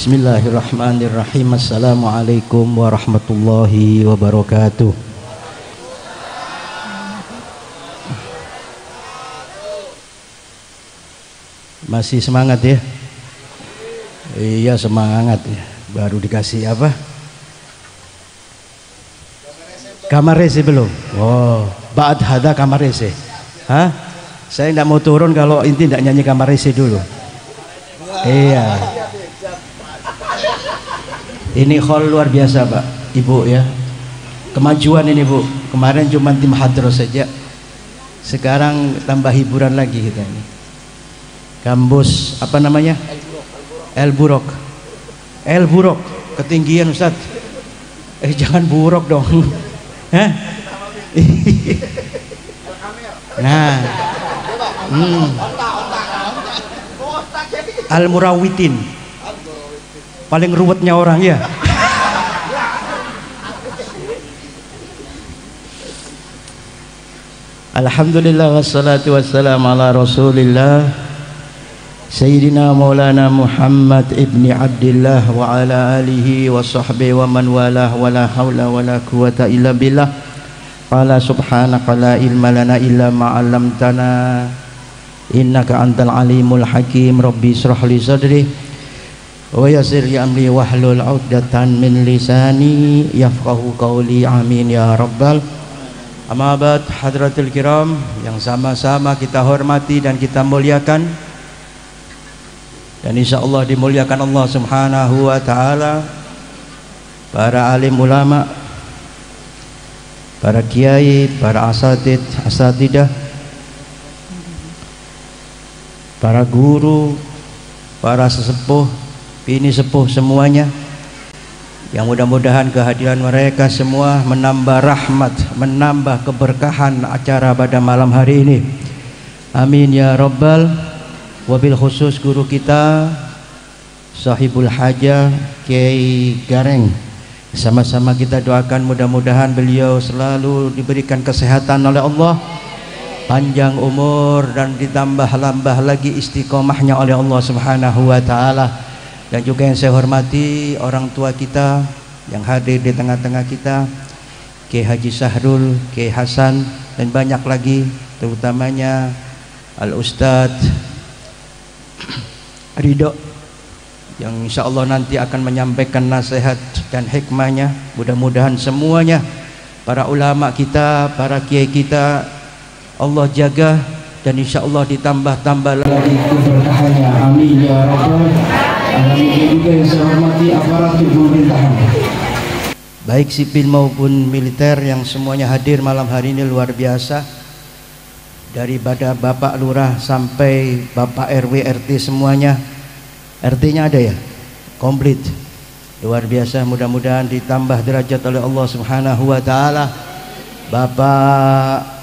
Bismillahirrahmanirrahim. Assalamualaikum warahmatullahi wabarakatuh. Masih semangat ya? Iya semangat ya. Baru dikasih apa? Kamar rese belum? Oh, ba'd hada kamar rese. Hah? Saya tidak mau turun kalau inti tidak nyanyi kamar rese dulu. Iya. Ini hall luar biasa Pak, Ibu ya. Kemajuan ini Bu. Kemarin cuma tim hadroh saja. Sekarang tambah hiburan lagi kita ini. Kampus apa namanya? El Burok. El Burok. Ketinggian Ustaz. Jangan buruk dong. Hah? Nah. Al Murawitin. Paling ruwetnya orang ya. Alhamdulillah wassalatu wassalamu ala Rasulillah Sayyidina Maulana Muhammad ibni Abdillah wa ala alihi wa sahbihi wa man walah wa la hawla wa la quwata illa billah. Qala subhanaka la ilma lana illa ma 'allamtana innaka antal alimul hakim. Rabbi israh li sadri wa yassir li amri wahlul 'uqdatan min lisani yafqahu qawli. Amin ya rabbal. Amma ba'd, hadratul kiram yang sama-sama kita hormati dan kita muliakan, dan insyaallah dimuliakan Allah Subhanahu wa taala, para alim ulama, para kiai, para asatidah, para guru, para sesepuh, bini sepuh semuanya, yang mudah-mudahan kehadiran mereka semua menambah rahmat, menambah keberkahan acara pada malam hari ini. Amin ya rabbal. Wabil khusus guru kita Sahibul Hajah Kiai Gareng, sama-sama kita doakan mudah-mudahan beliau selalu diberikan kesehatan oleh Allah, panjang umur, dan ditambah-lambah lagi istiqomahnya oleh Allah Subhanahu wa taala. Dan juga yang saya hormati orang tua kita yang hadir di tengah-tengah kita, Kiai Haji Sahrul, Kiai Hasan, dan banyak lagi, terutamanya Al Ustadz Ridho yang insya Allah nanti akan menyampaikan nasihat dan hikmahnya. Mudah-mudahan semuanya, para ulama kita, para kiai kita, Allah jaga dan insya Allah ditambah-tambah lagi keberkahannya. Amin ya rabbal alamin. Juga yang saya hormati aparatur pemerintahan, baik sipil maupun militer, yang semuanya hadir malam hari ini luar biasa. Daripada Bapak Lurah sampai Bapak RW RT semuanya. RT-nya ada ya? Komplit. Luar biasa, mudah-mudahan ditambah derajat oleh Allah Subhanahu wa taala. Bapak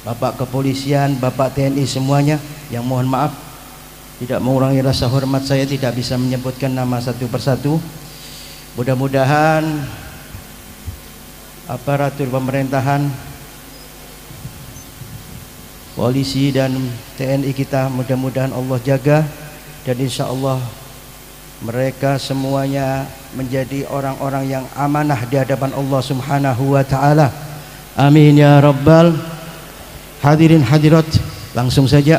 Bapak kepolisian, Bapak TNI semuanya, yang mohon maaf tidak mengurangi rasa hormat saya, tidak bisa menyebutkan nama satu persatu. Mudah-mudahan aparatur pemerintahan, polisi dan TNI kita, mudah-mudahan Allah jaga, dan insya Allah mereka semuanya menjadi orang-orang yang amanah di hadapan Allah Subhanahu wa taala. Amin ya rabbal. Hadirin hadirat, langsung saja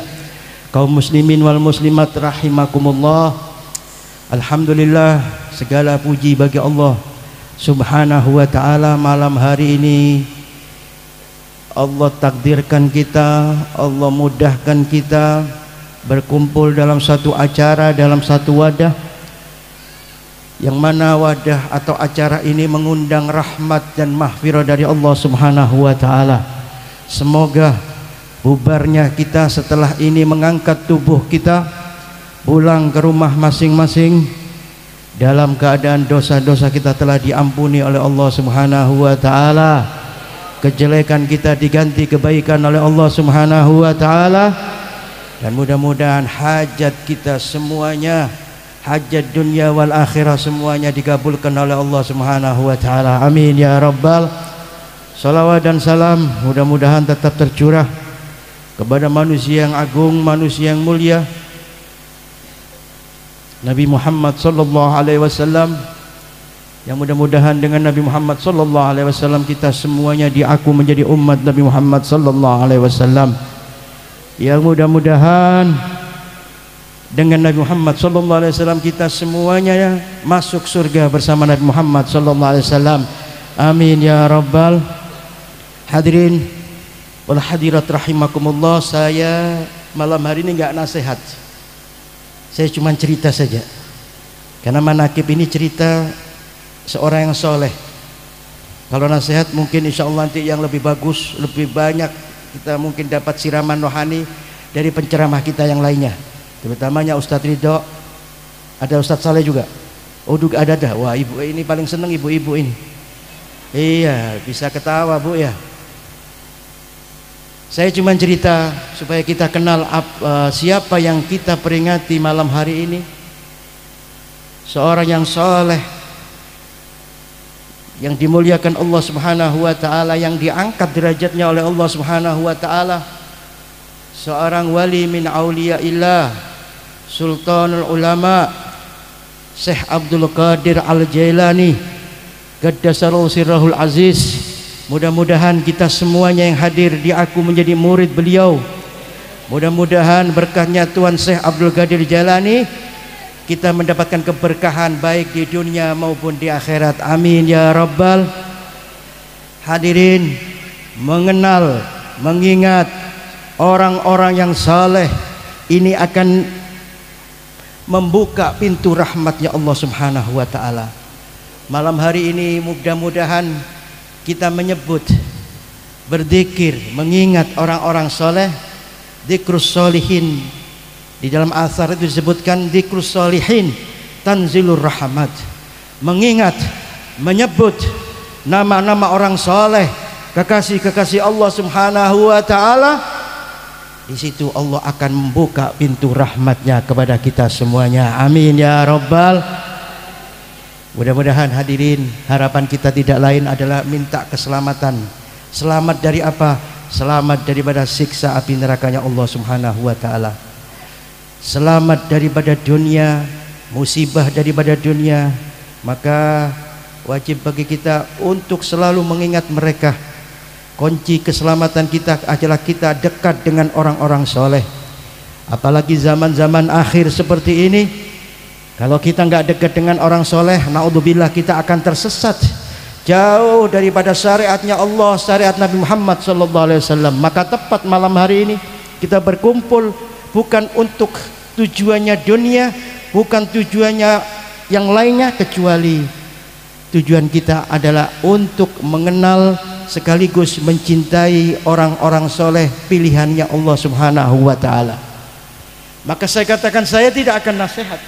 kaum muslimin wal muslimat rahimakumullah. Alhamdulillah, segala puji bagi Allah Subhanahu wa ta'ala. Malam hari ini Allah takdirkan kita, Allah mudahkan kita berkumpul dalam satu acara, dalam satu wadah, yang mana wadah atau acara ini mengundang rahmat dan mahfirah dari Allah Subhanahu wa ta'ala. Semoga bubarnya kita setelah ini mengangkat tubuh kita pulang ke rumah masing-masing dalam keadaan dosa-dosa kita telah diampuni oleh Allah Subhanahu wa taala, kejelekan kita diganti kebaikan oleh Allah Subhanahu wa taala, dan mudah-mudahan hajat kita semuanya, hajat dunia wal akhirah semuanya dikabulkan oleh Allah Subhanahu wa taala. Amin ya rabbal. Salawat dan salam mudah-mudahan tetap tercurah kepada manusia yang agung, manusia yang mulia, Nabi Muhammad sallallahu alaihi wasallam, yang mudah-mudahan dengan Nabi Muhammad sallallahu alaihi wasallam kita semuanya diaku menjadi umat Nabi Muhammad sallallahu alaihi wasallam. Yang mudah-mudahan dengan Nabi Muhammad sallallahu alaihi wasallam kita semuanya masuk surga bersama Nabi Muhammad sallallahu alaihi wasallam. Amin ya rabbal. Hadirin wal hadirat rahimakumullah, saya malam hari ini enggak nasihat. Saya cuma cerita saja. Karena manakib ini cerita seorang yang soleh. Kalau nasihat mungkin insya Allah nanti yang lebih bagus, lebih banyak kita mungkin dapat siraman rohani dari penceramah kita yang lainnya, terutamanya Ustadz Ridho, ada Ustadz Saleh juga. Oh ada. Wah ibu ini paling seneng, ibu-ibu ini. Iya, bisa ketawa bu ya. Saya cuma cerita supaya kita kenal siapa yang kita peringati malam hari ini. Seorang yang soleh, yang dimuliakan Allah Subhanahu wa taala, yang diangkat derajatnya oleh Allah Subhanahu wa taala. Seorang wali min auliyaillah, Sultanul Ulama, Syekh Abdul Qadir Al-Jailani, Qaddasallahu sirrahul aziz. Mudah-mudahan kita semuanya yang hadir diaku menjadi murid beliau. Mudah-mudahan berkahnya Tuan Syekh Abdul Qadir Jailani kita mendapatkan keberkahan baik di dunia maupun di akhirat. Amin ya rabbal. Hadirin, mengenal, mengingat orang-orang yang saleh ini akan membuka pintu rahmatnya Allah Subhanahu wa taala. Malam hari ini mudah-mudahan kita menyebut, berzikir, mengingat orang-orang saleh, dzikrus sholihin. Di dalam asar itu disebutkan dzikrus sholihin tanzilur rahmat. Mengingat, menyebut nama-nama orang saleh, kekasih-kekasih Allah Subhanahu wa taala, di situ Allah akan membuka pintu rahmatnya kepada kita semuanya. Amin ya rabbal. Mudah-mudahan hadirin, harapan kita tidak lain adalah minta keselamatan. Selamat dari apa? Selamat daripada siksa api nerakanya Allah Subhanahu wa taala. Selamat daripada dunia, musibah daripada dunia. Maka wajib bagi kita untuk selalu mengingat mereka. Kunci keselamatan kita adalah kita dekat dengan orang-orang soleh. Apalagi zaman-zaman akhir seperti ini, kalau kita nggak dekat dengan orang soleh, naudzubillah kita akan tersesat jauh daripada syariatnya Allah, syariat Nabi Muhammad SAW. Maka tepat malam hari ini kita berkumpul bukan untuk tujuannya dunia, bukan tujuannya yang lainnya, kecuali tujuan kita adalah untuk mengenal sekaligus mencintai orang-orang soleh pilihannya Allah Subhanahu wa taala. Maka saya katakan saya tidak akan nasihat.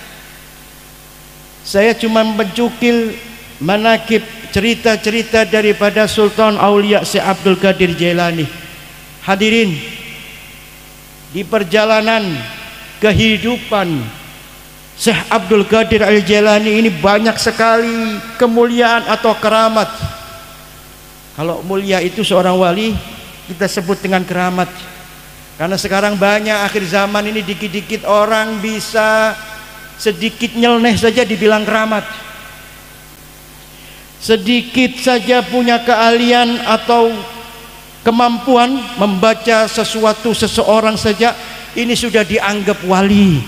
Saya cuma mencukil manakib, cerita-cerita daripada Sultan Aulia Syekh Abdul Qadir Jailani. Hadirin, di perjalanan kehidupan Syekh Abdul Qadir Al-Jailani ini banyak sekali kemuliaan atau keramat. Kalau mulia itu seorang wali kita sebut dengan keramat. Karena sekarang banyak akhir zaman ini dikit-dikit orang bisa sedikit nyeleneh saja dibilang keramat. Sedikit saja punya keahlian atau kemampuan membaca sesuatu seseorang saja ini sudah dianggap wali.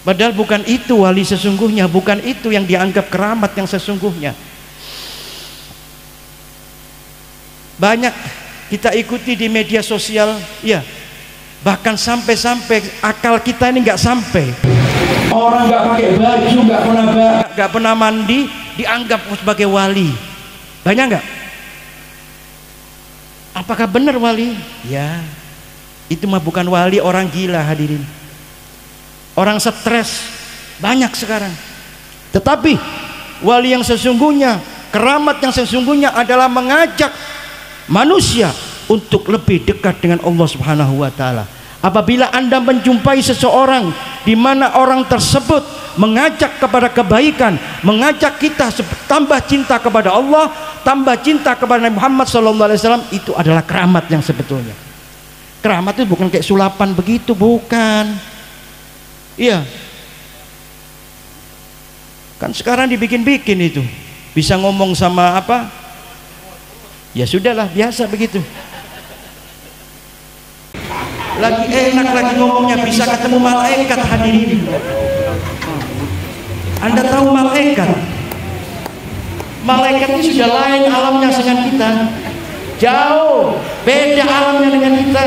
Padahal bukan itu wali sesungguhnya, bukan itu yang dianggap keramat yang sesungguhnya. Banyak kita ikuti di media sosial, ya. Bahkan sampai-sampai akal kita ini nggak sampai. Orang nggak pakai baju, nggak pernah mandi, dianggap sebagai wali. Banyak nggak? Apakah benar wali? Ya, itu mah bukan wali, orang gila hadirin. Orang stres banyak sekarang. Tetapi wali yang sesungguhnya, keramat yang sesungguhnya adalah mengajak manusia untuk lebih dekat dengan Allah Subhanahu wa taala. Apabila Anda menjumpai seseorang di mana orang tersebut mengajak kepada kebaikan, mengajak kita tambah cinta kepada Allah, tambah cinta kepada Nabi Muhammad SAW, itu adalah keramat yang sebetulnya. Keramat itu bukan kayak sulapan begitu, bukan. Iya. Kan sekarang dibikin-bikin itu. Bisa ngomong sama apa? Ya sudahlah, biasa begitu. Lagi enak lagi ngomongnya, bisa ketemu malaikat hadirin. Anda tahu malaikat? Malaikat ini sudah lain alamnya dengan kita. Jauh beda alamnya dengan kita.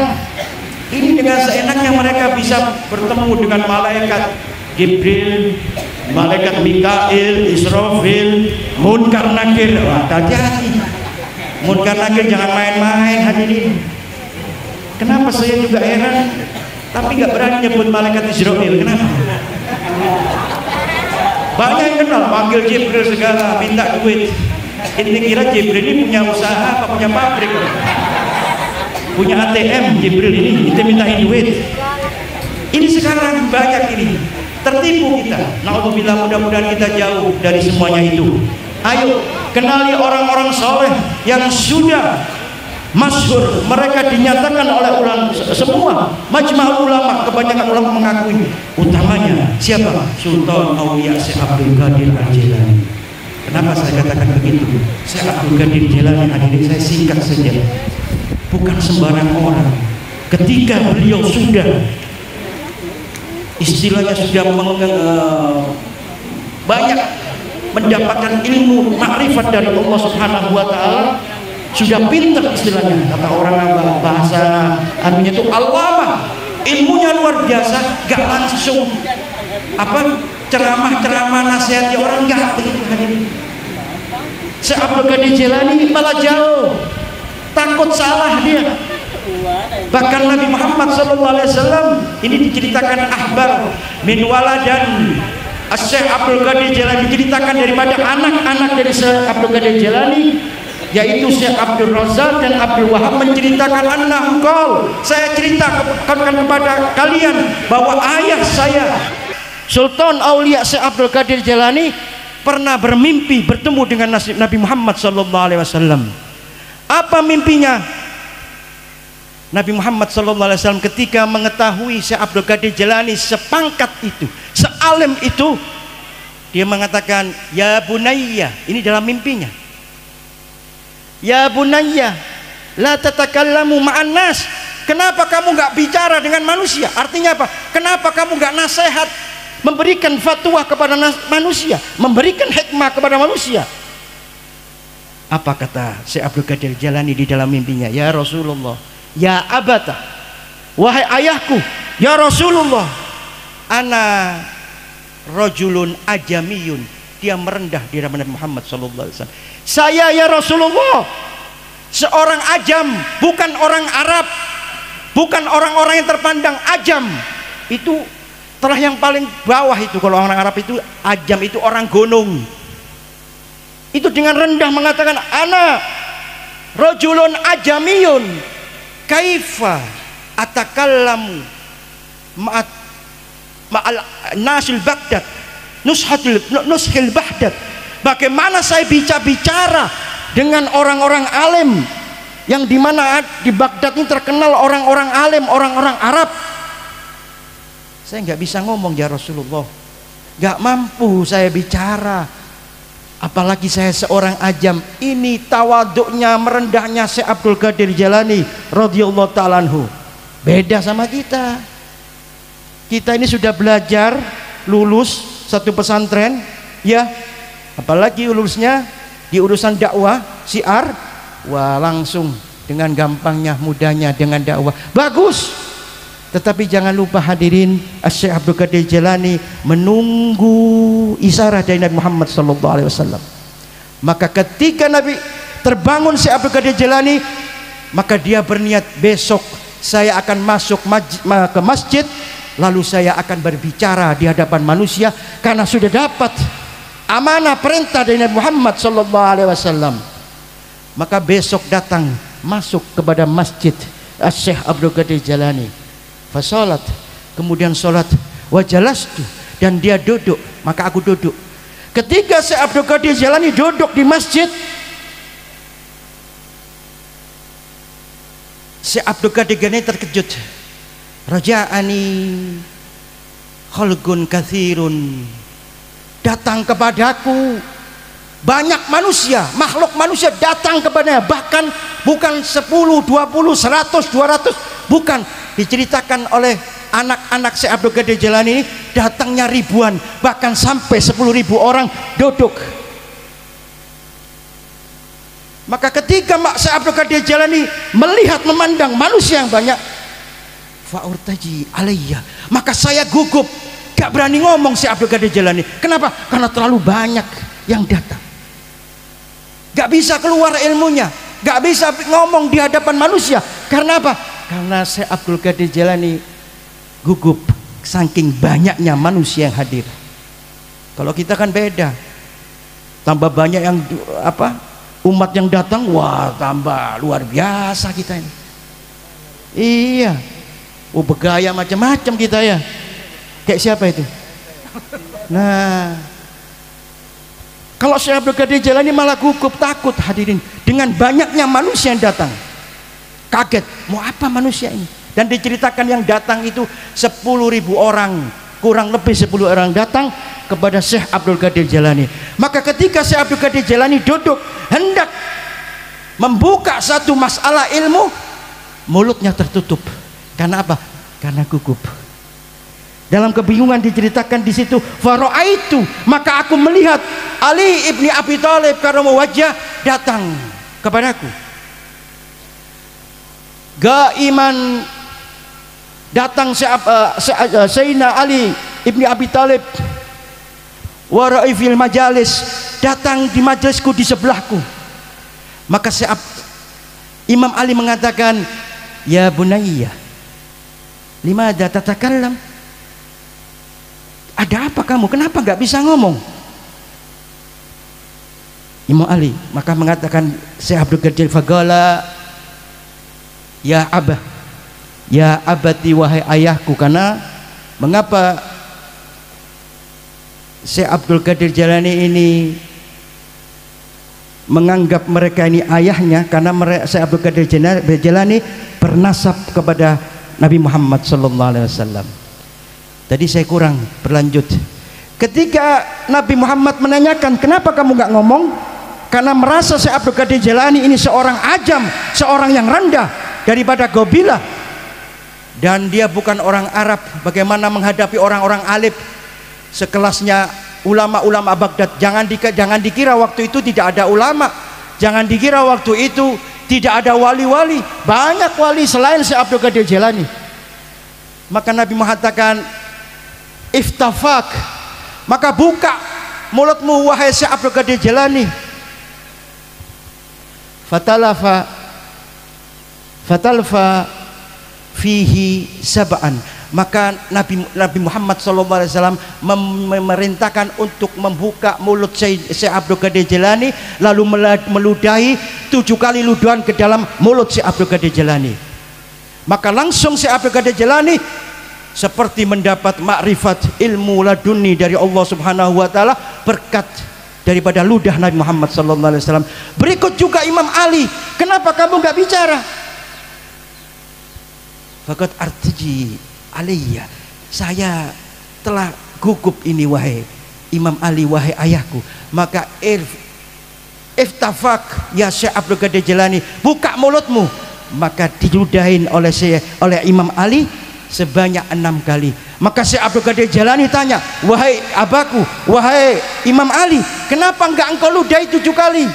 Ini dengan seenaknya mereka bisa bertemu dengan malaikat Jibril, malaikat Mikail, Israfil, Munkar Nakir. Wah, hati-hati. Munkar Nakir jangan main-main hadirin. Kenapa saya juga heran, tapi nggak berani nyebut malaikat Israfil? Kenapa? Banyak yang kenal, panggil Jibril segala, minta duit. Ini kira Jibril ini punya usaha apa punya pabrik? Punya ATM Jibril ini, kita mintain duit. Ini sekarang banyak ini, tertipu kita. Na'udzubillah, mudah-mudahan kita jauh dari semuanya itu. Ayo kenali orang-orang soleh yang sudah masyhur, mereka dinyatakan oleh ulama semua, majma'ul ulama, kebanyakan ulama mengakui, utamanya siapa? Sultan Aulia Syekh Abdul Qadir Al-Jilani. Kenapa saya katakan begitu? Syekh Abdul Qadir Jilani, hadirin saya singkat saja, bukan sembarang orang. Ketika beliau sudah istilahnya sudah banyak mendapatkan ilmu makrifat dari Allah Subhanahu wa taala, sudah pintar istilahnya, kata orang bahasa anunya itu allamah, ilmunya luar biasa, gak langsung apa ceramah nasihati orang, gak begitu hadirin. Syekh Abdul Qadir Jilani malah jauh, takut salah dia. Bahkan Nabi Muhammad SAW ini diceritakan ahbar min waladan Syekh Abdul Qadir Jilani, diceritakan daripada anak-anak dari Syekh Abdul Qadir Jilani, yaitu Syekh Abdul Razak dan Abdul Wahab, menceritakan annahu qol, saya ceritakan kepada kalian bahwa ayah saya Sultan Aulia Syekh Abdul Qadir Jilani pernah bermimpi bertemu dengan Nabi Muhammad SAW. Apa mimpinya? Nabi Muhammad SAW ketika mengetahui Syekh Abdul Qadir Jilani sepangkat itu, sealim itu, dia mengatakan, ya bunayya, ini dalam mimpinya, ya bunayya la tatakallamu ma'an nas, kenapa kamu nggak bicara dengan manusia? Artinya apa? Kenapa kamu nggak nasihat, memberikan fatwa kepada manusia, memberikan hikmah kepada manusia? Apa kata Syekh Abdul Qadir Jilani di dalam mimpinya? Ya Rasulullah, ya abata, wahai ayahku, ya Rasulullah, ana rajulun ajamiyun. Dia merendah di hadapan Nabi Muhammad SAW. Saya ya Rasulullah seorang ajam, bukan orang Arab, bukan orang-orang yang terpandang ajam. Itu telah yang paling bawah itu. Kalau orang Arab itu ajam, itu orang gunung. Itu dengan rendah mengatakan, ana rajulun ajamiyun, kaifa atakallamu ma'al nasil Baghdad nushil Baghdad. Bagaimana saya bicara dengan orang-orang alim yang dimana di Baghdad ini terkenal orang-orang alim, orang-orang Arab. Saya nggak bisa ngomong ya Rasulullah, nggak mampu saya bicara, apalagi saya seorang ajam. Ini tawaduknya, merendahnya Syekh Abdul Qadir Jilani radhiyallahu ta'ala anhu. Beda sama kita. Kita ini sudah belajar, lulus satu pesantren, ya, apalagi lulusnya di urusan dakwah, syiar, wah langsung dengan gampangnya, mudahnya dengan dakwah, bagus. Tetapi jangan lupa hadirin, Syekh Abdul Qadir Jilani menunggu isyarat dari Nabi Muhammad SAW. Maka ketika Nabi terbangun Syekh Abdul Qadir Jilani, maka dia berniat, besok saya akan masuk ke masjid, lalu saya akan berbicara di hadapan manusia, karena sudah dapat amanah perintah dari Nabi Muhammad SAW. Maka besok datang, masuk kepada masjid Syekh Abdul Qadir Jilani, fasolat, kemudian solat, wajalastu, dan dia duduk, maka aku duduk. Ketika Syekh Abdul Qadir Jilani duduk di masjid, Syekh Abdul Qadir Jailani terkejut. Raja'ani khalqun katsirun, datang kepadaku banyak manusia, makhluk manusia datang kepadanya, bahkan bukan 10, 20, 100, 200, bukan. Diceritakan oleh anak-anak Syekh Abdul Qadir Jailani ini datangnya ribuan, bahkan sampai 10.000 orang duduk. Maka ketika Syekh Abdul Qadir Jailani melihat, memandang manusia yang banyak, fa'urtaji alayya, maka saya gugup, gak berani ngomong Syekh Abdul Qadir Jailani. Kenapa? Karena terlalu banyak yang datang, gak bisa keluar ilmunya, gak bisa ngomong di hadapan manusia. Karena apa? Karena Syekh Abdul Qadir Jailani gugup saking banyaknya manusia yang hadir. Kalau kita kan beda, tambah banyak yang umat yang datang, wah tambah luar biasa kita ini. Iya, bergaya macam-macam kita ya. Kayak siapa itu? Nah, kalau Syekh Abdul Qadir Jailani malah gugup, takut hadirin dengan banyaknya manusia yang datang. Kaget, mau apa manusia ini? Dan diceritakan yang datang itu 10.000 orang, kurang lebih 10 orang datang kepada Syekh Abdul Qadir Jailani. Maka ketika Syekh Abdul Qadir Jailani duduk hendak membuka satu masalah ilmu, mulutnya tertutup. Karena apa? Karena gugup. Dalam kebingungan diceritakan di situ, fara'aitu, maka aku melihat Ali ibni Abi Thalib karamah wajah datang kepadaku. Gaiman datang Sayyidina Ali ibni Abi Thalib wara'i fil majalis, datang di majelisku di sebelahku. Maka Imam Ali mengatakan, ya bunayya, limadza tatakallam, ada apa kamu, kenapa nggak bisa ngomong? Imam Ali maka mengatakan, Syekh Abdul Qadir, faqala ya abah, ya abati, wahai ayahku. Karena mengapa Syekh Abdul Qadir Jailani ini menganggap mereka ini ayahnya? Karena Syekh Abdul Qadir Jailani bernasab kepada Nabi Muhammad SAW. Tadi saya kurang berlanjut. Ketika Nabi Muhammad menanyakan, kenapa kamu nggak ngomong? Karena merasa Syekh Abdul Qadir Jailani ini seorang ajam, seorang yang rendah daripada Gobilah, dan dia bukan orang Arab. Bagaimana menghadapi orang-orang alim sekelasnya ulama-ulama Baghdad? Jangan dikira waktu itu tidak ada ulama, jangan dikira waktu itu tidak ada wali-wali. Banyak wali selain Syekh Abdul Qadir Jailani. Maka Nabi mengatakan, iftafak, maka buka mulutmu wahai Syekh Abdul Qadir Jailani. Fatalfa fihi sab'an, maka Nabi Muhammad SAW memerintahkan untuk membuka mulut Syekh Abdul Qadir Jailani, lalu meludahi 7 kali ludahan ke dalam mulut Syekh Abdul Qadir Jailani. Maka langsung Syekh Abdul Qadir Jailani seperti mendapat makrifat ilmu laduni dari Allah Subhanahu wa taala berkat daripada ludah Nabi Muhammad SAW. Berikut juga Imam Ali, kenapa kamu nggak bicara? Faqad artaji alayya, saya telah gugup ini wahai Imam Ali, wahai ayahku. Maka iftafak ya Syekh Abdul Qadir Jailani, buka mulutmu. Maka diludahin oleh Imam Ali sebanyak 6 kali. Maka Syekh Abdul Qadir Jailani tanya, wahai abaku, wahai Imam Ali, kenapa enggak engkau ludahi 7 kali?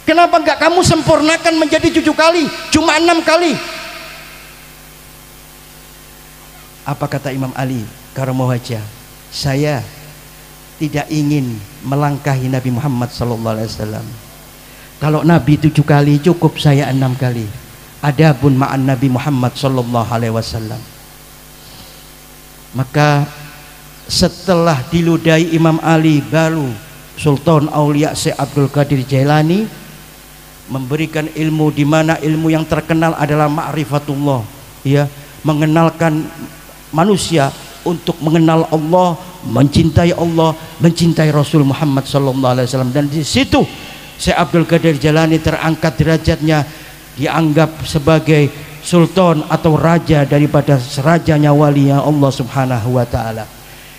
Kenapa enggak kamu sempurnakan menjadi 7 kali, cuma 6 kali? Apa kata Imam Ali karamah wajah? Saya tidak ingin melangkahi Nabi Muhammad SAW. Kalau Nabi 7 kali cukup saya 6 kali. Adapun ma'an Nabi Muhammad SAW. Maka setelah diludahi Imam Ali, baru Sultan Aulia Syekh Abdul Qadir Jailani memberikan ilmu, di mana ilmu yang terkenal adalah ma'rifatullah, ya, mengenalkan manusia untuk mengenal Allah, mencintai Allah, mencintai Rasul Muhammad SAW. Dan di situ Syekh Abdul Qadir Jailani terangkat derajatnya dianggap sebagai sultan atau raja daripada rajanya walinya Allah Subhanahu wa taala.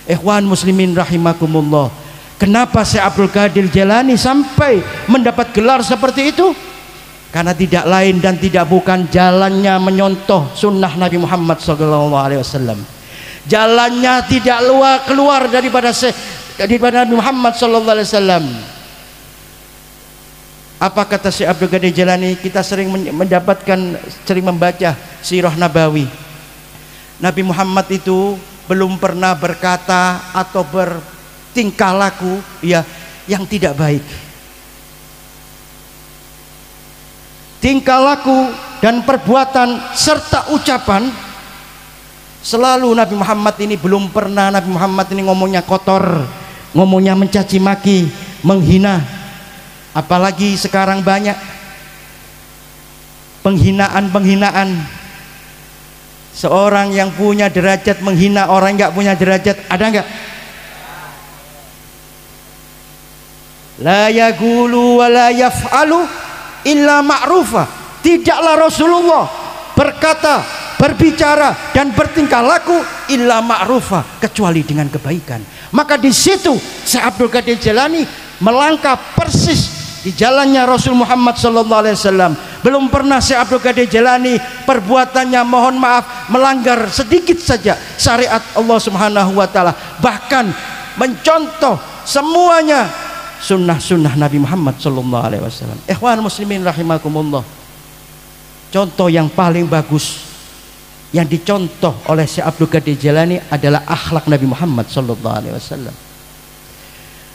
Ikhwan muslimin rahimakumullah, kenapa Syekh Abdul Qadir Jailani sampai mendapat gelar seperti itu? Karena tidak lain dan tidak bukan jalannya menyontoh sunnah Nabi Muhammad SAW. Jalannya tidak keluar daripada Nabi Muhammad SAW. Apa kata Syekh Abdul Qadir Jailani? Kita sering membaca sirah Nabawi. Nabi Muhammad itu belum pernah berkata atau bertingkah laku ya yang tidak baik. Tingkah laku dan perbuatan serta ucapan selalu Nabi Muhammad ini belum pernah Nabi Muhammad ini ngomongnya kotor, ngomongnya mencaci maki, menghina. Apalagi sekarang banyak penghinaan. Seorang yang punya derajat menghina orang nggak punya derajat, ada nggak? La yaqulu wa la yaf'alu illa ma'rufa. Tidaklah Rasulullah berkata, berbicara dan bertingkah laku illa ma'rufa, kecuali dengan kebaikan. Maka di situ Syekh Abdul Qadir Jailani melangkah persis di jalannya Rasul Muhammad SAW. Belum pernah Syekh Abdul Qadir Jailani perbuatannya mohon maaf melanggar sedikit saja syariat Allah Subhanahu wa taala, bahkan mencontoh semuanya sunnah-sunnah Nabi Muhammad SAW. Ikhwan muslimin rahimakumullah, contoh yang paling bagus yang dicontoh oleh Syekh Abdul Qadir Jailani adalah akhlak Nabi Muhammad SAW.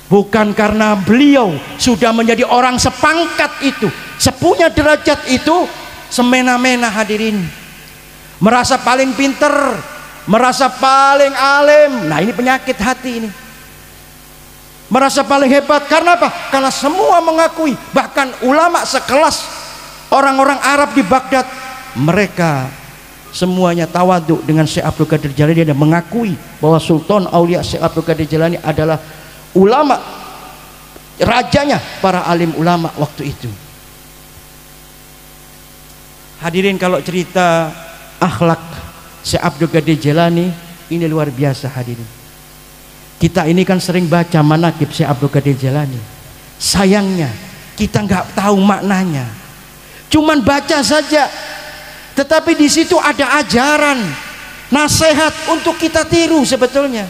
Bukan karena beliau sudah menjadi orang sepangkat itu, sepunya derajat itu, semena-mena hadirin, merasa paling pinter, merasa paling alim. Nah ini penyakit hati ini, merasa paling hebat. Karena apa? Karena semua mengakui, bahkan ulama sekelas orang-orang Arab di Baghdad, mereka semuanya tawaduk dengan Syekh Abdul Qadir Jailani dan mengakui bahwa Sultan Aulia Syekh Abdul Qadir Jailani adalah ulama, rajanya para alim ulama waktu itu. Hadirin, kalau cerita akhlak Syekh Abdul Qadir Jailani ini luar biasa hadirin. Kita ini kan sering baca manaqib Syekh Abdul Qadir Jailani. Sayangnya kita nggak tahu maknanya, cuman baca saja. Tetapi di situ ada ajaran, nasihat untuk kita tiru sebetulnya.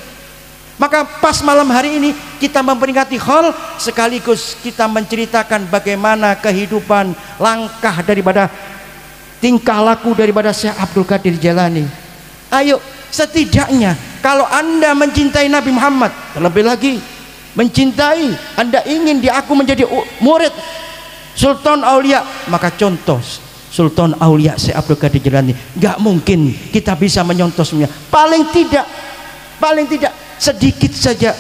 Maka pas malam hari ini kita memperingati Haul, sekaligus kita menceritakan bagaimana kehidupan, langkah daripada tingkah laku daripada Syekh Abdul Qadir Jailani. Ayo, setidaknya kalau Anda mencintai Nabi Muhammad, terlebih lagi mencintai, Anda ingin aku menjadi murid Sultan Aulia, maka contoh Sultan Aulia Syekh Abdul Qadir Jailani. Gak mungkin kita bisa menyontoh semuanya, paling tidak sedikit saja.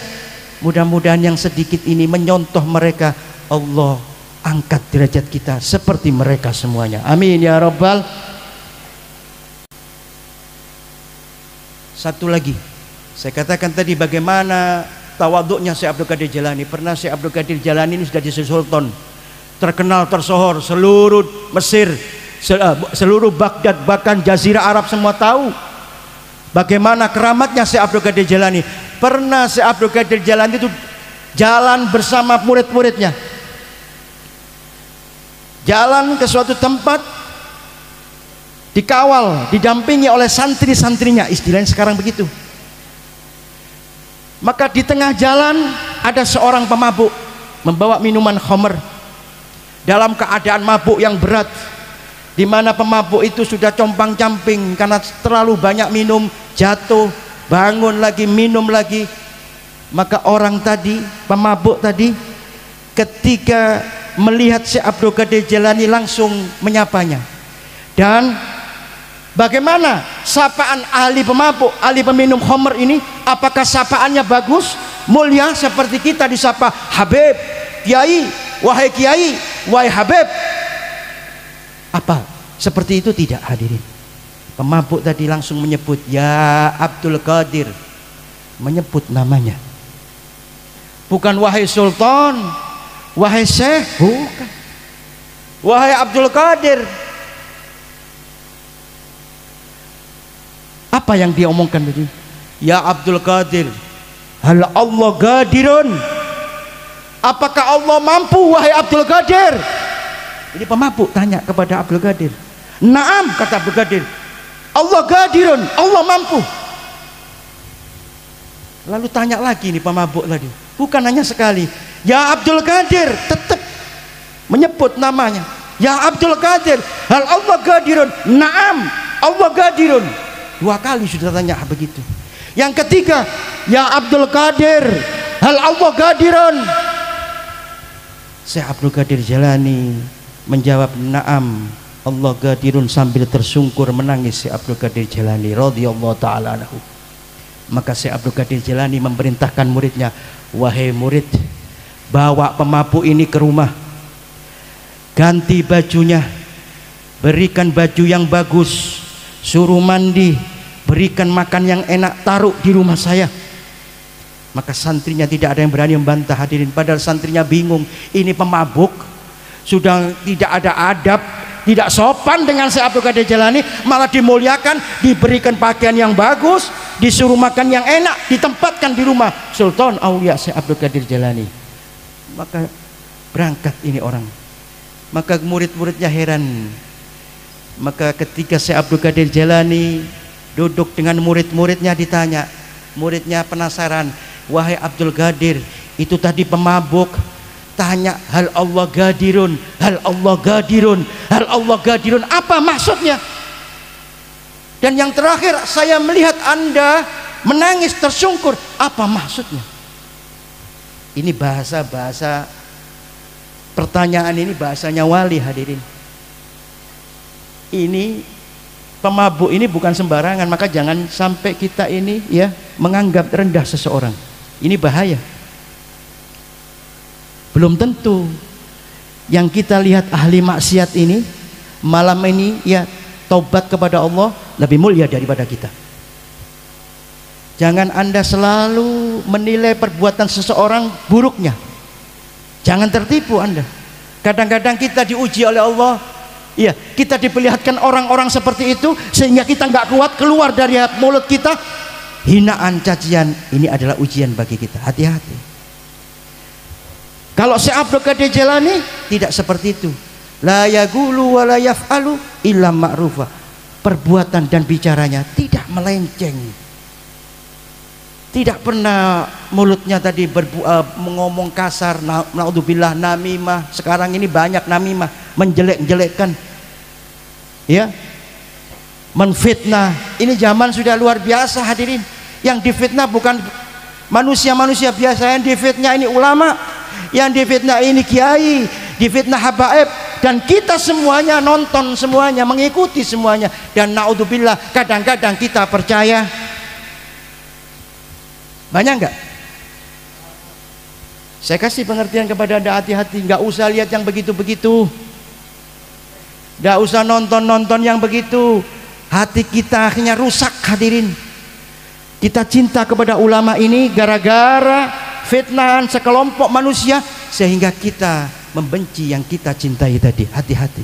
Mudah-mudahan yang sedikit ini menyontoh mereka, Allah angkat derajat kita seperti mereka semuanya, amin ya rabbal. Satu lagi saya katakan tadi, bagaimana tawaduknya Syekh Abdul Qadir Jailani. Pernah Syekh Abdul Qadir Jailani ini sudah jadi sultan terkenal, tersohor, seluruh Mesir, seluruh Baghdad, bahkan Jazirah Arab semua tahu bagaimana keramatnya Syekh Abdul Qadir Jailani. Pernah Syekh Abdul Qadir Jailani itu jalan bersama murid-muridnya, jalan ke suatu tempat, dikawal, didampingi oleh santri-santrinya, istilahnya sekarang begitu. Maka di tengah jalan ada seorang pemabuk membawa minuman khamr dalam keadaan mabuk yang berat, di mana pemabuk itu sudah compang-camping karena terlalu banyak minum, jatuh, bangun lagi, minum lagi. Maka orang tadi, pemabuk tadi, ketika melihat Syekh Abdul Qadir Jailani langsung menyapanya. Dan bagaimana sapaan ahli pemabuk, ahli peminum khamr ini? Apakah sapaannya bagus, mulia seperti kita disapa Habib, Kiai, wahai Kiai, wahai Habib? Apa seperti itu? Tidak hadirin. Pemabuk tadi langsung menyebut ya Abdul Qadir, menyebut namanya, bukan wahai Sultan, wahai Syekh, bukan, wahai Abdul Qadir. Apa yang dia omongkan tadi? Ya Abdul Qadir, hal Allah qadirun? Apakah Allah mampu wahai Abdul Qadir? Ini pemabuk tanya kepada Abdul Qadir. Naam, kata Abdul Qadir. Allah qadirun, Allah mampu. Lalu tanya lagi nih pemabuk tadi. Bukan hanya sekali. Ya Abdul Qadir, tetap menyebut namanya. Ya Abdul Qadir, hal Allah qadirun? Naam, Allah qadirun. 2 kali sudah tanya begitu. Yang ketiga, ya Abdul Qadir, hal Allah qadirun? Syekh Abdul Qadir Jailani menjawab, naam, Allah qadirun, sambil tersungkur menangis Syekh Abdul Qadir Jailani radhiyallahu taala anhu. Maka Syekh Abdul Qadir Jailani memerintahkan muridnya, wahai murid, bawa pemabuk ini ke rumah, ganti bajunya, berikan baju yang bagus, suruh mandi, berikan makan yang enak, taruh di rumah saya. Maka santrinya tidak ada yang berani membantah, hadirin. Padahal santrinya bingung, ini pemabuk, sudah tidak ada adab, tidak sopan dengan Syekh Abdul Qadir Jailani, malah dimuliakan, diberikan pakaian yang bagus, disuruh makan yang enak, ditempatkan di rumah Sultan Aulia Syekh Abdul Qadir Jailani. Maka berangkat ini orang. Maka murid-muridnya heran. Maka ketika Syekh Abdul Qadir Jailani duduk dengan murid-muridnya, ditanya, muridnya penasaran, wahai Abdul Qadir, itu tadi pemabuk tanya hal Allah qadirun, hal Allah qadirun, hal Allah qadirun, apa maksudnya? Dan yang terakhir, saya melihat Anda menangis tersungkur, apa maksudnya? Ini bahasa-bahasa pertanyaan, ini bahasanya wali, hadirin. Ini pemabuk ini bukan sembarangan, maka jangan sampai kita ini ya menganggap rendah seseorang. Ini bahaya. Belum tentu yang kita lihat ahli maksiat ini malam ini ya taubat kepada Allah lebih mulia daripada kita. Jangan Anda selalu menilai perbuatan seseorang buruknya. Jangan tertipu Anda. Kadang-kadang kita diuji oleh Allah, iya, kita diperlihatkan orang-orang seperti itu sehingga kita nggak kuat, keluar dari mulut kita hinaan, cacian. Ini adalah ujian bagi kita. Hati-hati. Kalau Syekh Abdul Qadir Jailani tidak seperti itu. La yaqulu wa la yaf'alu illa ma'rufa. Perbuatan dan bicaranya tidak melenceng. Tidak pernah mulutnya tadi mengomong kasar, naudzubillah, namimah. Sekarang ini banyak namimah, menjelek-jelekkan, ya, menfitnah. Ini zaman sudah luar biasa, hadirin. Yang difitnah bukan manusia-manusia biasa, yang difitnah ini ulama, yang difitnah ini kiai, difitnah habaib, dan kita semuanya nonton, semuanya mengikuti semuanya. Dan naudzubillah, kadang-kadang kita percaya. Banyak enggak? Saya kasih pengertian kepada Anda, hati-hati, nggak usah lihat yang begitu-begitu, nggak usah nonton-nonton yang begitu. Hati kita akhirnya rusak, hadirin. Kita cinta kepada ulama ini gara-gara fitnahan sekelompok manusia sehingga kita membenci yang kita cintai tadi. Hati-hati.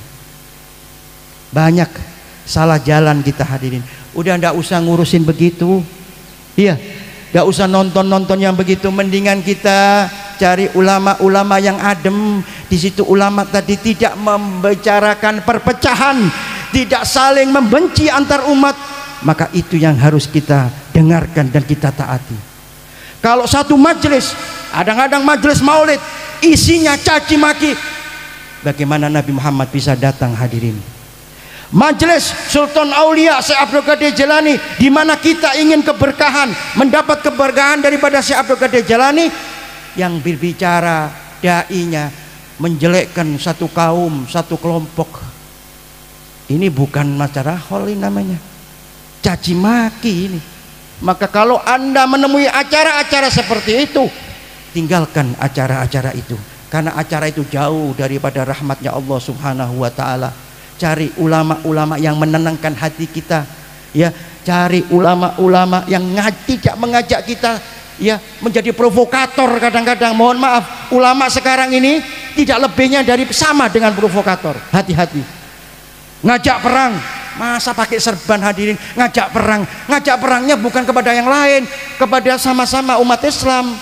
Banyak salah jalan kita, hadirin. Udah nggak usah ngurusin begitu. Iya. Gak usah nonton-nonton yang begitu. Mendingan kita cari ulama-ulama yang adem. Di situ ulama tadi tidak membicarakan perpecahan, tidak saling membenci antar umat. Maka itu yang harus kita dengarkan dan kita taati. Kalau satu majelis, kadang-kadang majelis maulid, isinya caci maki, bagaimana Nabi Muhammad bisa datang, hadirin? Majelis Sultan Aulia Syekh Abdul Qadir Jailani, di mana kita ingin keberkahan, mendapat keberkahan daripada Syekh Abdul Qadir Jailani, yang berbicara dai-nya menjelekkan satu kaum, satu kelompok. Ini bukan masalah holi namanya, caci maki ini. Maka kalau Anda menemui acara-acara seperti itu, tinggalkan acara-acara itu, karena acara itu jauh daripada rahmatnya Allah Subhanahu wa ta'ala. Cari ulama-ulama yang menenangkan hati kita, ya. Cari ulama-ulama yang tidak mengajak kita, ya, menjadi provokator. Kadang-kadang, mohon maaf, ulama sekarang ini tidak lebihnya dari sama dengan provokator. Hati-hati. Ngajak perang, Masa pakai serban hadirin ngajak perang? Ngajak perangnya bukan kepada yang lain, kepada sama-sama umat Islam,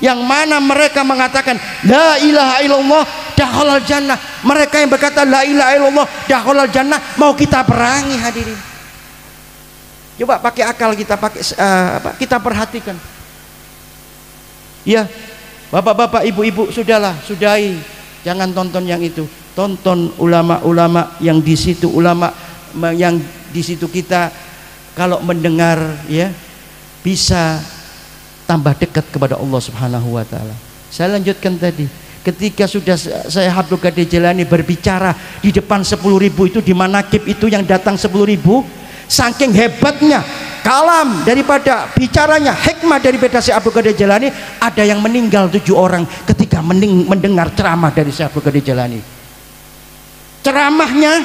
yang mana mereka mengatakan la ilaha illallah dakhalal jannah. Mereka yang berkata la ilaha illallah dakhalal jannah mau kita perangi hadirin. Coba pakai akal kita, kita perhatikan. Ya, bapak-bapak, ibu-ibu, sudahlah, sudahi. Jangan tonton yang itu. Tonton ulama-ulama yang di situ, ulama yang di situ kita kalau mendengar ya bisa tambah dekat kepada Allah Subhanahu wa taala. Saya lanjutkan tadi. Ketika sudah saya Abdul Qadir Jailani berbicara di depan 10.000 itu, di manaqib itu yang datang 10.000, saking hebatnya kalam daripada bicaranya, hikmah daripada Syekh Abdul Qadir Jailani, ada yang meninggal 7 orang ketika mendengar ceramah dari Syekh Abdul Qadir Jailani. Ceramahnya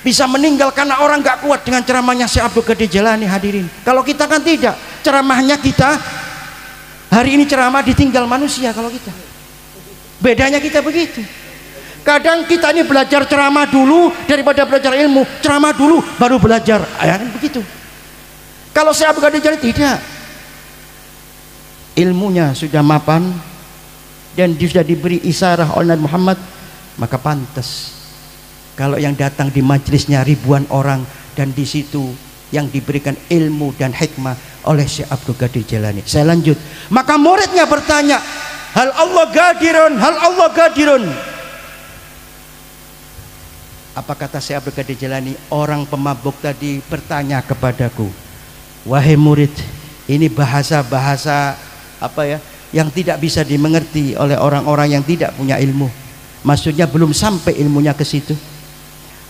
bisa meninggal karena orang gak kuat dengan ceramahnya Syekh Abdul Qadir Jailani hadirin. Kalau kita kan tidak, ceramahnya kita hari ini ceramah ditinggal manusia. Kalau kita bedanya kita begitu. Kadang kita ini belajar ceramah dulu daripada belajar ilmu, ceramah dulu baru belajar, ya kan begitu. Kalau Syekh Abdul Qadir Jailani tidak, ilmunya sudah mapan dan sudah diberi isarah oleh Nabi Muhammad, maka pantas kalau yang datang di majelisnya ribuan orang dan di situ yang diberikan ilmu dan hikmah oleh Syekh Abdul Qadir Jailani. Saya lanjut. Maka muridnya bertanya, hal Allah gadirun, hal Allah gadirun. Apa kata Syekh Abdul Qadir Jailani? Orang pemabuk tadi bertanya kepadaku, wahai murid, ini bahasa-bahasa apa ya, yang tidak bisa dimengerti oleh orang-orang yang tidak punya ilmu. Maksudnya belum sampai ilmunya ke situ.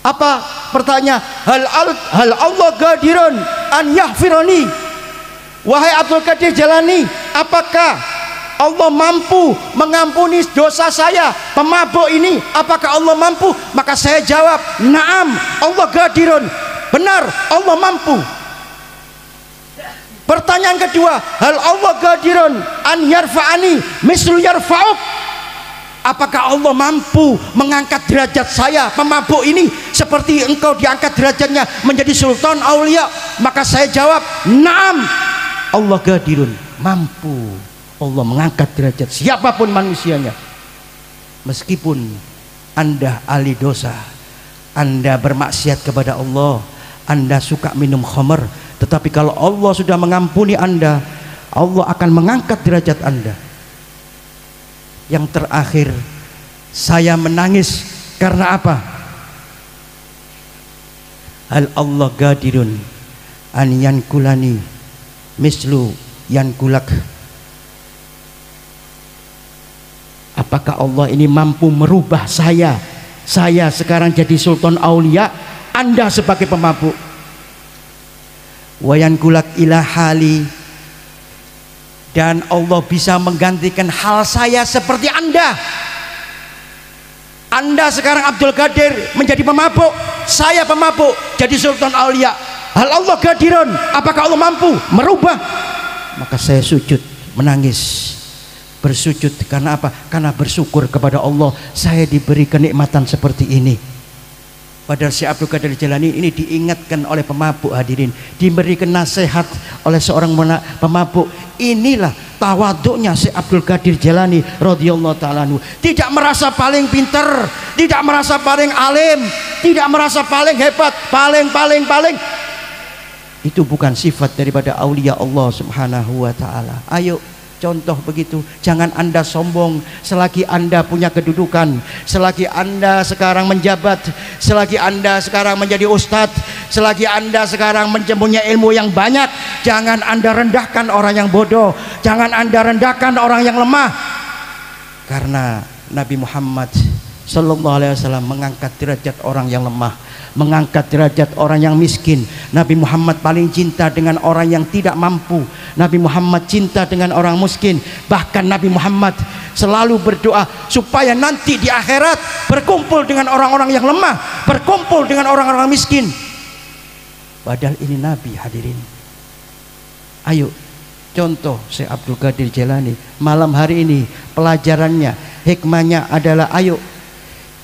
Apa pertanyaan? Hal Allah gadirun an yahfirani. Wahai Abdul Qadir Jailani, apakah Allah mampu mengampuni dosa saya pemabuk ini? Apakah Allah mampu? Maka saya jawab, naam, Allah gadirun. Benar, Allah mampu. Pertanyaan kedua, hal Allah gadirun an yarfa'ani mislu yarfa'uk. Apakah Allah mampu mengangkat derajat saya pemabuk ini seperti engkau diangkat derajatnya menjadi sultan aulia? Maka saya jawab, naam, Allah gadirun, mampu. Allah mengangkat derajat siapapun manusianya. Meskipun Anda ahli dosa, Anda bermaksiat kepada Allah, Anda suka minum khamar, tetapi kalau Allah sudah mengampuni Anda, Allah akan mengangkat derajat Anda. Yang terakhir, saya menangis karena apa? Hal Allah gadirun an yankulani mislu yankulak. Apakah Allah ini mampu merubah saya sekarang jadi sultan aulia, Anda sebagai pemabuk? Wayan kulak ila hali, dan Allah bisa menggantikan hal saya seperti Anda. Anda sekarang Abdul Qadir menjadi pemabuk, saya pemabuk jadi sultan aulia. Hal Allah gadirun, apakah Allah mampu merubah? Maka saya sujud, menangis, bersujud. Karena apa? Karena bersyukur kepada Allah, saya diberi kenikmatan seperti ini. Padahal Syekh Abdul Qadir Jailani ini diingatkan oleh pemabuk hadirin, diberikan nasihat oleh seorang pemabuk. Inilah tawaduknya Syekh Abdul Qadir Jailani radhiyallahu ta'ala anhu. Tidak merasa paling pintar, tidak merasa paling alim, tidak merasa paling hebat, paling. Itu bukan sifat daripada aulia Allah Subhanahu wa ta'ala. Ayo contoh begitu. Jangan Anda sombong selagi Anda punya kedudukan, selagi Anda sekarang menjabat, selagi Anda sekarang menjadi ustadz, selagi Anda sekarang mempunyai ilmu yang banyak. Jangan Anda rendahkan orang yang bodoh, jangan Anda rendahkan orang yang lemah. Karena Nabi Muhammad sallallahu alaihi wasallam mengangkat derajat orang yang lemah, mengangkat derajat orang yang miskin. Nabi Muhammad paling cinta dengan orang yang tidak mampu. Nabi Muhammad cinta dengan orang miskin. Bahkan Nabi Muhammad selalu berdoa supaya nanti di akhirat berkumpul dengan orang-orang yang lemah, berkumpul dengan orang-orang miskin. Padahal ini Nabi hadirin. Ayo contoh Syekh Abdul Qadir Jailani malam hari ini, pelajarannya, hikmahnya adalah ayo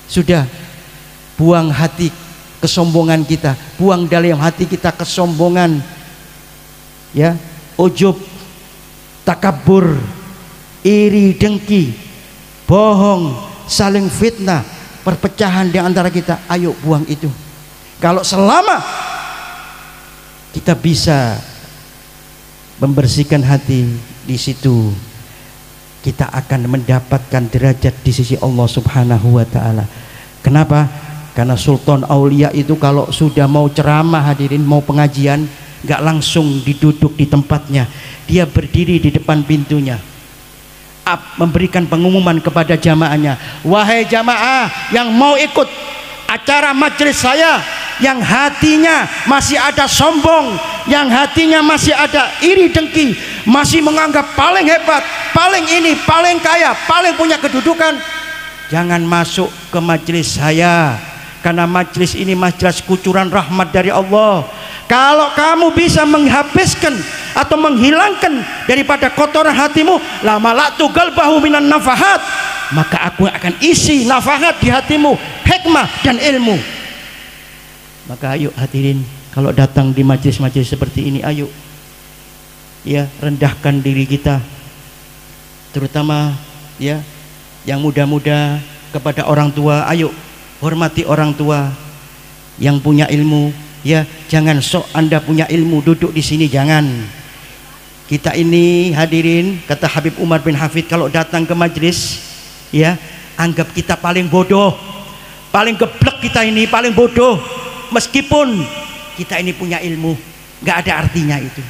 sudah buang hati kesombongan kita, buang dalam hati kita kesombongan, ya, ujub, takabur, iri, dengki, bohong, saling fitnah, perpecahan di antara kita. Ayo buang itu. Kalau selama kita bisa membersihkan hati, di situ kita akan mendapatkan derajat di sisi Allah Subhanahu wa taala. Kenapa? Karena sultan aulia itu kalau sudah mau ceramah, hadirin, mau pengajian, nggak langsung diduduk di tempatnya, dia berdiri di depan pintunya, memberikan pengumuman kepada jamaahnya, wahai jamaah yang mau ikut acara majelis saya, yang hatinya masih ada sombong, yang hatinya masih ada iri dengki, masih menganggap paling hebat, paling ini, paling kaya, paling punya kedudukan, jangan masuk ke majelis saya, karena majelis ini majelis kucuran rahmat dari Allah. Kalau kamu bisa menghabiskan atau menghilangkan daripada kotoran hatimu, la malatu qalbahu minan nafahat, maka aku akan isi nafahat di hatimu, hikmah dan ilmu. Maka ayo hadirin, kalau datang di majelis-majelis seperti ini, ayo ya rendahkan diri kita, terutama ya yang muda-muda, kepada orang tua. Ayo hormati orang tua yang punya ilmu, ya. Jangan sok Anda punya ilmu duduk di sini, jangan. Kita ini hadirin, kata Habib Umar bin Hafid, kalau datang ke majelis, ya, anggap kita paling bodoh, paling geblek, kita ini paling bodoh, meskipun kita ini punya ilmu, nggak ada artinya itu.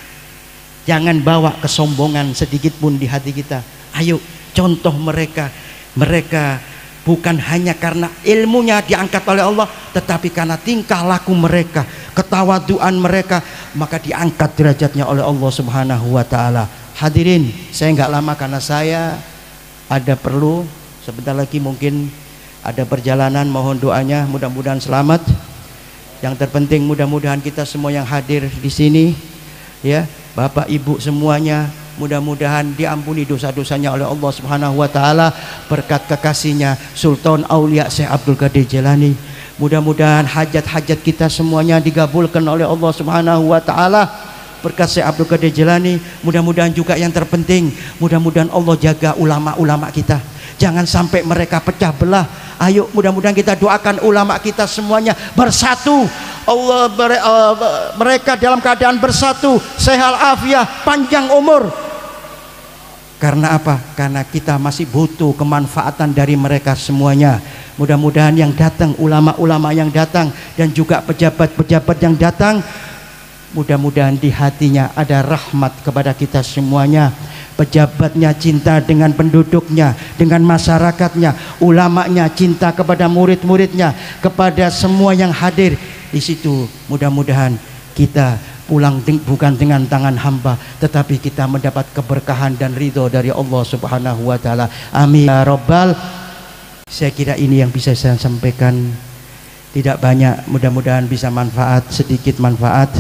Jangan bawa kesombongan sedikit pun di hati kita. Ayo contoh mereka, mereka bukan hanya karena ilmunya diangkat oleh Allah, tetapi karena tingkah laku mereka, ketawaduan mereka, maka diangkat derajatnya oleh Allah Subhanahu wa taala. Hadirin, saya nggak lama karena saya ada perlu sebentar lagi, mungkin ada perjalanan, mohon doanya, mudah-mudahan selamat. Yang terpenting mudah-mudahan kita semua yang hadir di sini, ya, Bapak Ibu semuanya, mudah-mudahan diampuni dosa-dosanya oleh Allah Subhanahu wa taala berkat kekasihnya Sultan Aulia Syekh Abdul Qadir Jailani. Mudah-mudahan hajat-hajat kita semuanya digabulkan oleh Allah Subhanahu wa taala berkat Syekh Abdul Qadir Jailani. Mudah-mudahan juga yang terpenting, mudah-mudahan Allah jaga ulama-ulama kita, jangan sampai mereka pecah belah. Ayo mudah-mudahan kita doakan ulama kita semuanya bersatu, Allah mereka dalam keadaan bersatu, sehat afiah, panjang umur. Karena apa? Karena kita masih butuh kemanfaatan dari mereka semuanya. Mudah-mudahan yang datang, ulama-ulama yang datang, dan juga pejabat-pejabat yang datang, mudah-mudahan di hatinya ada rahmat kepada kita semuanya. Pejabatnya cinta dengan penduduknya, dengan masyarakatnya, ulamanya cinta kepada murid-muridnya, kepada semua yang hadir di situ. Mudah-mudahan kita pulang bukan dengan tangan hamba, tetapi kita mendapat keberkahan dan ridho dari Allah Subhanahu wa taala. Amin ya rabbal. Saya kira ini yang bisa saya sampaikan, tidak banyak, mudah-mudahan bisa manfaat, sedikit manfaat.